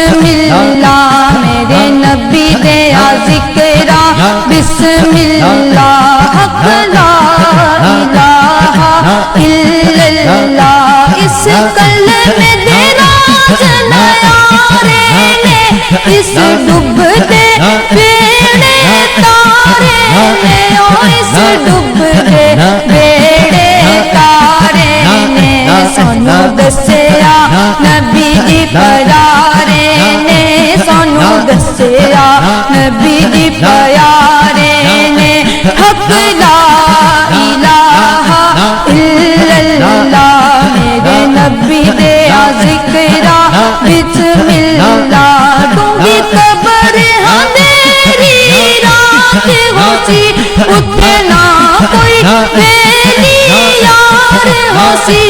बिस्मिल्लाह मेरे नबी दे जिक्रा बिस्मिल्लाह हक ला इलाहा इल्लल्लाह। इस कलमे दे राज नयारे ने इस डूबते बेड़े तारे ने ओ इस डूबते बेड़े तारे ने सानू दस्या नबी जी प्यारे ने सानू दस्या नबी जी प्यारे ने हक ला इलाहा इल्लल्लाह मेरे नबी दे जिक्रा बिस्मिल्लाह। दूंगी कबर अंधेरी रात होसी उठे ना कोई बेली यार होसी।